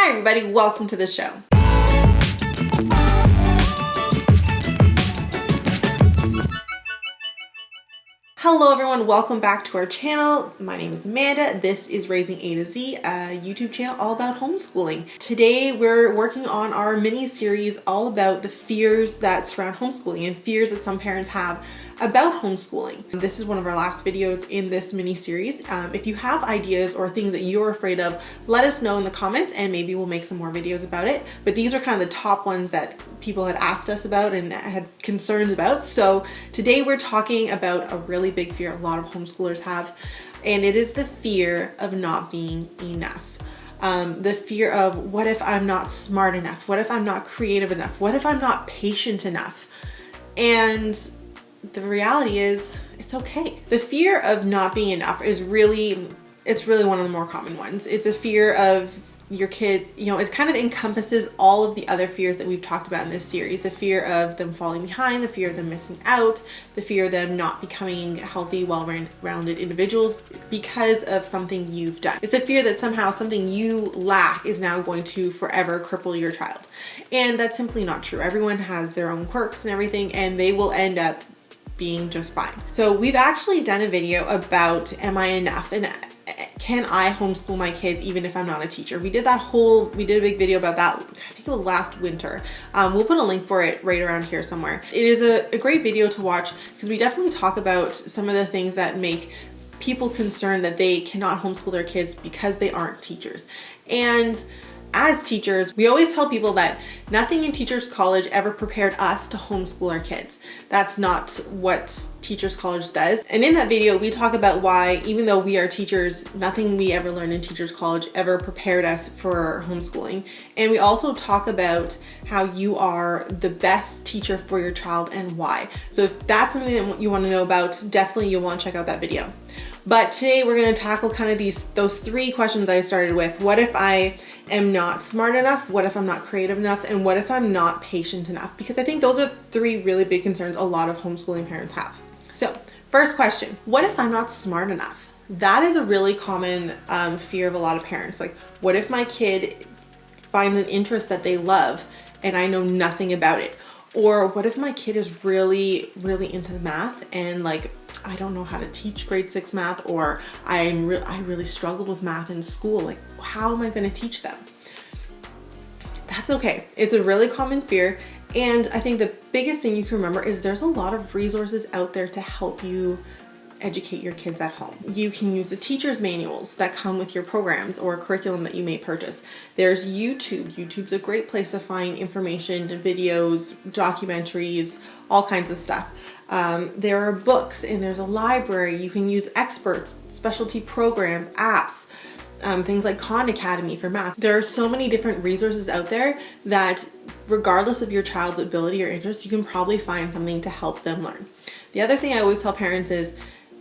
Hi everybody, welcome to the show. Hello everyone, welcome back to our channel. My name is Amanda. This is Raising A to Z, a YouTube channel all about homeschooling. Today we're working on our mini series all about the fears that surround homeschooling and fears that some parents have about homeschooling. This is one of our last videos in this mini series. If you have ideas or things that you're afraid of, let us know in the comments and maybe we'll make some more videos about it. But these are kind of the top ones that people had asked us about and had concerns about. So today we're talking about a really big fear a lot of homeschoolers have, and it is the fear of not being enough. The fear of, what if I'm not smart enough? What if I'm not creative enough? What if I'm not patient enough? And the reality is, it's okay. The fear of not being enough is really one of the more common ones. It's a fear of your kid, it kind of encompasses all of the other fears that we've talked about in this series. The fear of them falling behind, the fear of them missing out, the fear of them not becoming healthy, well-rounded individuals because of something you've done. It's the fear that somehow something you lack is now going to forever cripple your child. And that's simply not true. Everyone has their own quirks and everything, and they will end up being just fine. So we've actually done a video about, am I enough? And can I homeschool my kids even if I'm not a teacher? We did a big video about that. I think it was last winter. We'll put a link for it right around here somewhere. It is a great video to watch because we definitely talk about some of the things that make people concerned that they cannot homeschool their kids because they aren't teachers. And as teachers, we always tell people that nothing in Teachers College ever prepared us to homeschool our kids. That's not what Teachers College does. And in that video, we talk about why, even though we are teachers, nothing we ever learned in Teachers College ever prepared us for homeschooling. And we also talk about how you are the best teacher for your child and why. So if that's something that you want to know about, definitely you'll want to check out that video. But today we're going to tackle kind of those three questions I started with. What if I am not smart enough? What if I'm not creative enough? And what if I'm not patient enough? Because I think those are three really big concerns a lot of homeschooling parents have. So first question, what if I'm not smart enough? That is a really common fear of a lot of parents. Like, what if my kid finds an interest that they love and I know nothing about it? Or what if my kid is really, really into math and I don't know how to teach grade 6 math, or I really struggled with math in school. How am I going to teach them? That's okay. It's a really common fear. And I think the biggest thing you can remember is there's a lot of resources out there to help you educate your kids at home. You can use the teacher's manuals that come with your programs or curriculum that you may purchase. There's YouTube. YouTube's a great place to find information, videos, documentaries, all kinds of stuff. There are books and there's a library. You can use experts, specialty programs, apps, things like Khan Academy for math. There are so many different resources out there that regardless of your child's ability or interest, you can probably find something to help them learn. The other thing I always tell parents is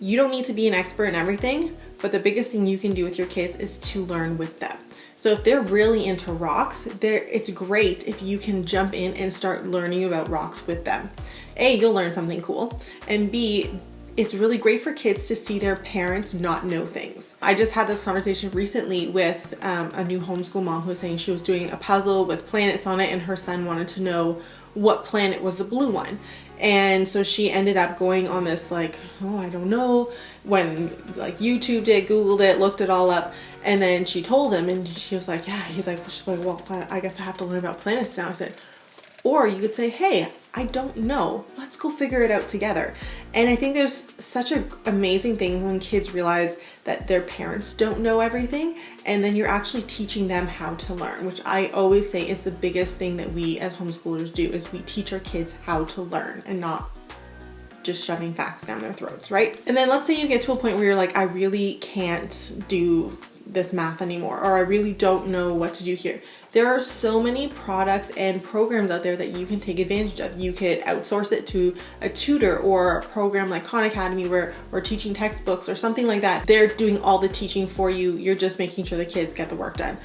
you don't need to be an expert in everything, but the biggest thing you can do with your kids is to learn with them. So if they're really into rocks, it's great if you can jump in and start learning about rocks with them. A, you'll learn something cool, and B, it's really great for kids to see their parents not know things. I just had this conversation recently with a new homeschool mom who was saying she was doing a puzzle with planets on it and her son wanted to know what planet was the blue one. And so she ended up going on this I don't know, when YouTubed it, Googled it, looked it all up, and then she told him and she was like, yeah, she's like, well, I guess I have to learn about planets now. I said, or you could say, hey, I don't know. Let's go figure it out together. And I think there's such an amazing thing when kids realize that their parents don't know everything, and then you're actually teaching them how to learn, which I always say is the biggest thing that we as homeschoolers do, is we teach our kids how to learn and not just shoving facts down their throats, right? And then let's say you get to a point where you're like, I really can't do this math anymore, or I really don't know what to do here. There are so many products and programs out there that you can take advantage of. You could outsource it to a tutor or a program like Khan Academy where we're teaching textbooks or something like that. They're doing all the teaching for you. You're just making sure the kids get the work done.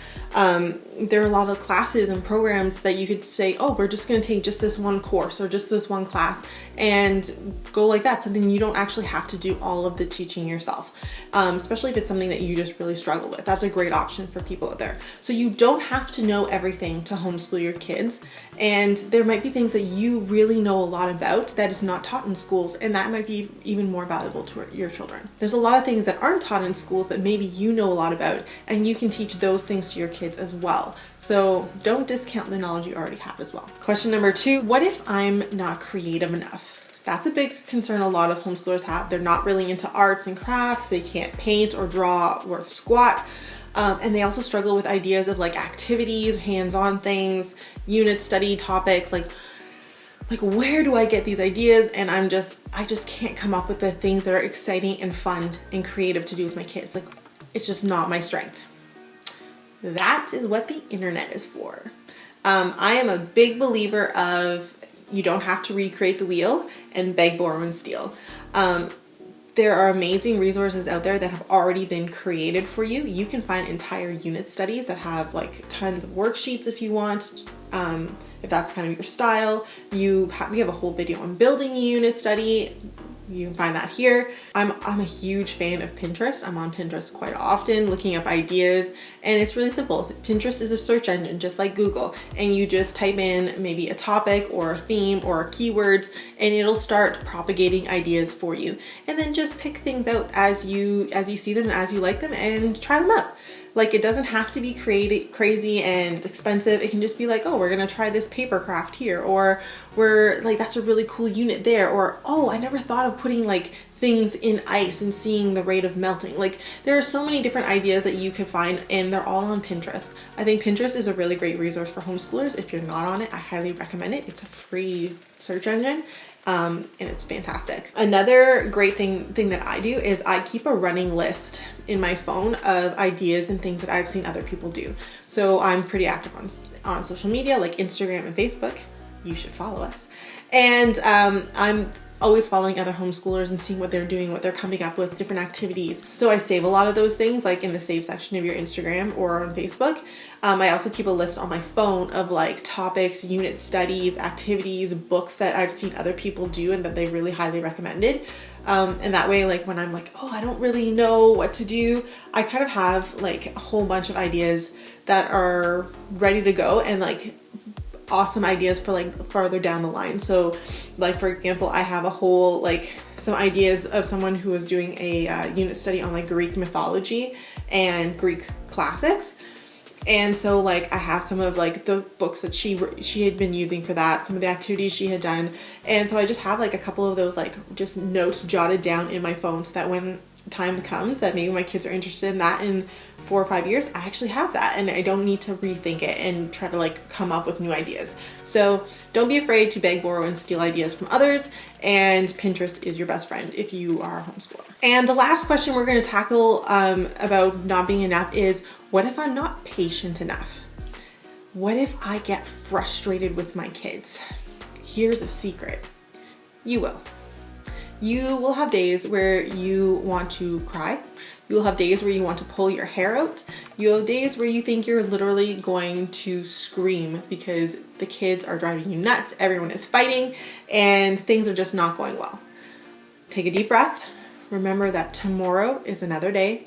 There are a lot of classes and programs that you could say, oh, we're just going to take just this one course or just this one class and go like that. So then you don't actually have to do all of the teaching yourself, especially if it's something that you just really struggle with. That's a great option for people out there. So you don't have to know everything to homeschool your kids. And there might be things that you really know a lot about that is not taught in schools, and that might be even more valuable to your children. There's a lot of things that aren't taught in schools that maybe you know a lot about, and you can teach those things to your kids as well. So don't discount the knowledge you already have as well. Question number 2, what if I'm not creative enough? That's a big concern a lot of homeschoolers have. They're not really into arts and crafts. They can't paint or draw worth squat. And they also struggle with ideas of like activities, hands-on things, unit study topics, like where do I get these ideas? And I just can't come up with the things that are exciting and fun and creative to do with my kids. Like, it's just not my strength. That is what the internet is for. I am a big believer of you don't have to recreate the wheel and beg, borrow, and steal. There are amazing resources out there that have already been created for you. You can find entire unit studies that have like tons of worksheets if you want. If that's kind of your style, we have a whole video on building a unit study. You can find that here. I'm a huge fan of Pinterest. I'm on Pinterest quite often looking up ideas, and it's really simple. Pinterest is a search engine just like Google, and you just type in maybe a topic or a theme or keywords, and it'll start propagating ideas for you. And then just pick things out as you see them and as you like them, and try them out. Like, it doesn't have to be crazy and expensive. It can just be like, oh, we're gonna try this paper craft here, or we're like, that's a really cool unit there, or oh, I never thought of putting like things in ice and seeing the rate of melting. Like, there are so many different ideas that you can find, and they're all on Pinterest. I think Pinterest is a really great resource for homeschoolers. If you're not on it, I highly recommend it. It's a free search engine. And it's fantastic. Another great thing that I do is I keep a running list in my phone of ideas and things that I've seen other people do. So I'm pretty active on social media like Instagram and Facebook. You should follow us. And I'm always following other homeschoolers and seeing what they're doing, what they're coming up with, different activities. So I save a lot of those things like in the save section of your Instagram or on Facebook. I also keep a list on my phone of like topics, unit studies, activities, books that I've seen other people do and that they really highly recommended. And that way, like when I'm like, oh, I don't really know what to do, I kind of have like a whole bunch of ideas that are ready to go and like awesome ideas for like farther down the line. So like, for example, I have a whole like some ideas of someone who was doing a unit study on like Greek mythology and Greek classics. And so like I have some of like the books that she had been using for that, some of the activities she had done. And so I just have like a couple of those like just notes jotted down in my phone so that when time comes that maybe my kids are interested in that in 4 or 5 years, I actually have that and I don't need to rethink it and try to like come up with new ideas. So don't be afraid to beg, borrow, and steal ideas from others, and Pinterest is your best friend if you are a homeschooler. And the last question we're going to tackle about not being enough is, what if I'm not patient enough? What if I get frustrated with my kids? Here's a secret. You will. You will have days where you want to cry. You will have days where you want to pull your hair out. You'll have days where you think you're literally going to scream because the kids are driving you nuts, everyone is fighting, and things are just not going well. Take a deep breath. Remember that tomorrow is another day.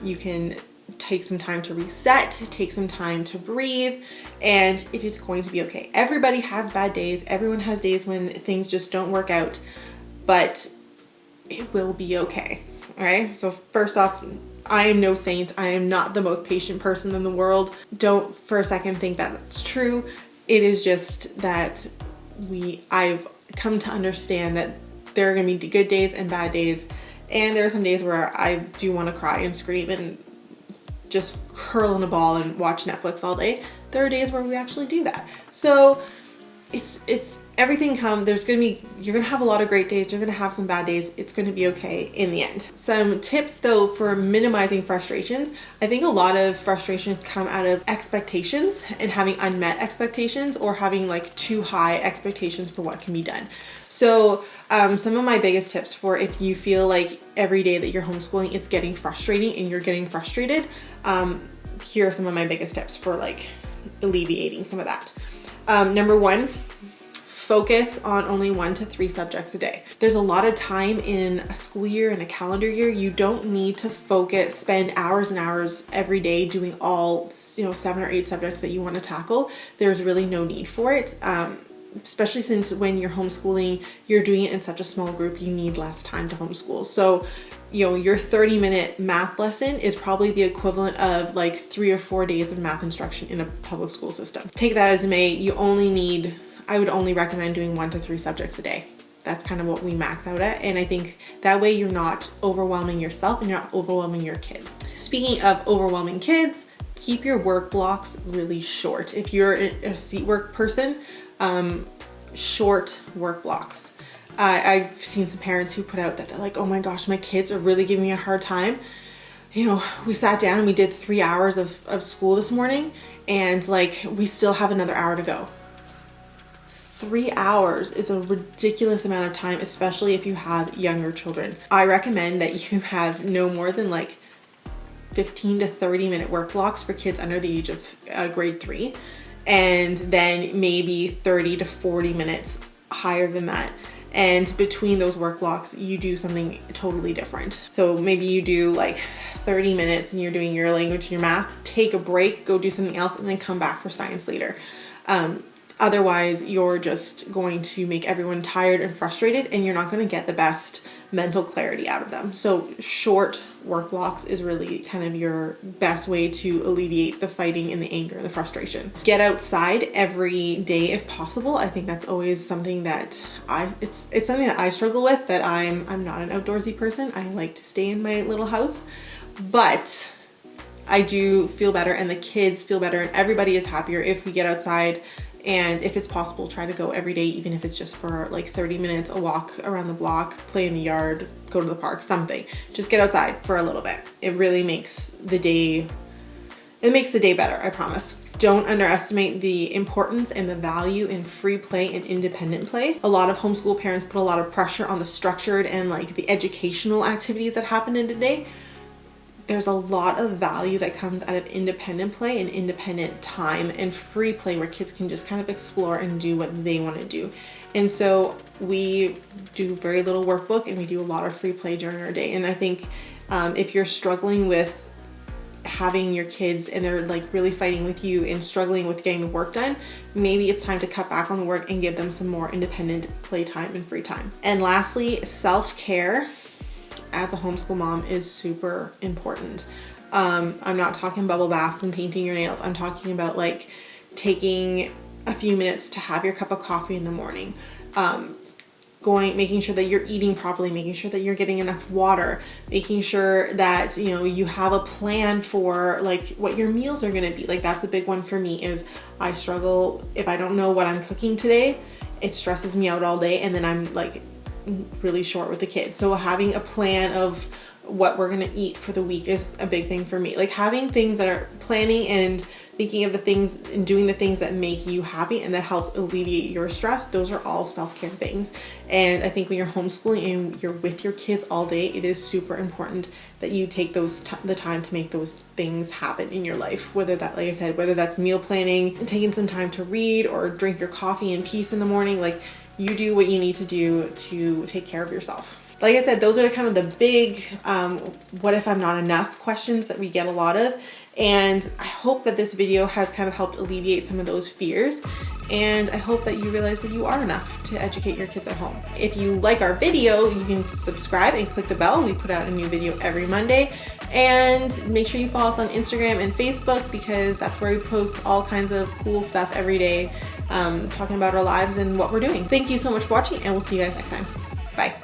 You can take some time to reset, take some time to breathe, and it is going to be okay. Everybody has bad days. Everyone has days when things just don't work out. But it will be okay, all right? So first off, I am no saint. I am not the most patient person in the world. Don't for a second think that that's true. It is just that I've come to understand that there are gonna be good days and bad days. And there are some days where I do wanna cry and scream and just curl in a ball and watch Netflix all day. There are days where we actually do that. So it's everything you're gonna have a lot of great days, you're gonna have some bad days, it's gonna be okay in the end. Some tips though for minimizing frustrations. I think a lot of frustration come out of expectations and having unmet expectations, or having like too high expectations for what can be done. So some of my biggest tips for if you feel like every day that you're homeschooling it's getting frustrating and you're getting frustrated, here are some of my biggest tips for like alleviating some of that. Number one, focus on only 1 to 3 subjects a day. There's a lot of time in a school year and a calendar year. You don't need to spend hours and hours every day doing all, 7 or 8 subjects that you want to tackle. There's really no need for it. Especially since when you're homeschooling, you're doing it in such a small group, you need less time to homeschool. So, your 30-minute math lesson is probably the equivalent of like 3 or 4 days of math instruction in a public school system. Take that as it may, I would only recommend doing 1 to 3 subjects a day. That's kind of what we max out at. And I think that way you're not overwhelming yourself and you're not overwhelming your kids. Speaking of overwhelming kids, keep your work blocks really short. If you're a seat work person, short work blocks. I've seen some parents who put out that they're like, oh my gosh, my kids are really giving me a hard time. We sat down and we did 3 hours of school this morning, and like we still have another hour to go. 3 hours is a ridiculous amount of time, especially if you have younger children. I recommend that you have no more than like 15 to 30 minute work blocks for kids under the age of grade 3. And then maybe 30 to 40 minutes higher than that. And between those work blocks, you do something totally different. So maybe you do like 30 minutes and you're doing your language and your math, take a break, go do something else, and then come back for science later. Otherwise, you're just going to make everyone tired and frustrated, and you're not going to get the best mental clarity out of them. So short work blocks is really kind of your best way to alleviate the fighting and the anger and the frustration. Get outside every day if possible. I think that's always something that it's something that I struggle with, that I'm not an outdoorsy person. I like to stay in my little house, but I do feel better and the kids feel better and everybody is happier if we get outside. And if it's possible, try to go every day, even if it's just for like 30 minutes, a walk around the block, play in the yard, go to the park, something. Just get outside for a little bit. It really makes the day better, I promise. Don't underestimate the importance and the value in free play and independent play. A lot of homeschool parents put a lot of pressure on the structured and like the educational activities that happen in the day. There's a lot of value that comes out of independent play and independent time and free play where kids can just kind of explore and do what they want to do. And so we do very little workbook and we do a lot of free play during our day. And I think if you're struggling with having your kids and they're like really fighting with you and struggling with getting the work done, maybe it's time to cut back on the work and give them some more independent playtime and free time. And lastly, self-care as a homeschool mom is super important. I'm not talking bubble baths and painting your nails. I'm talking about like taking a few minutes to have your cup of coffee in the morning, making sure that you're eating properly, making sure that you're getting enough water, making sure that you have a plan for like what your meals are going to be. Like that's a big one for me. Is I struggle if I don't know what I'm cooking today. It stresses me out all day, and then I'm like really short with the kids. So having a plan of what we're gonna eat for the week is a big thing for me. Like having things that are planning and thinking of the things and doing the things that make you happy and that help alleviate your stress. Those are all self-care things. And I think when you're homeschooling and you're with your kids all day, it is super important that you take the time to make those things happen in your life. Whether that, like I said, whether that's meal planning, taking some time to read or drink your coffee in peace in the morning, like you do what you need to do to take care of yourself. Like I said, those are kind of the big what if I'm not enough questions that we get a lot of. And I hope that this video has kind of helped alleviate some of those fears. And I hope that you realize that you are enough to educate your kids at home. If you like our video, you can subscribe and click the bell. We put out a new video every Monday. And make sure you follow us on Instagram and Facebook, because that's where we post all kinds of cool stuff every day, talking about our lives and what we're doing. Thank you so much for watching, and we'll see you guys next time. Bye.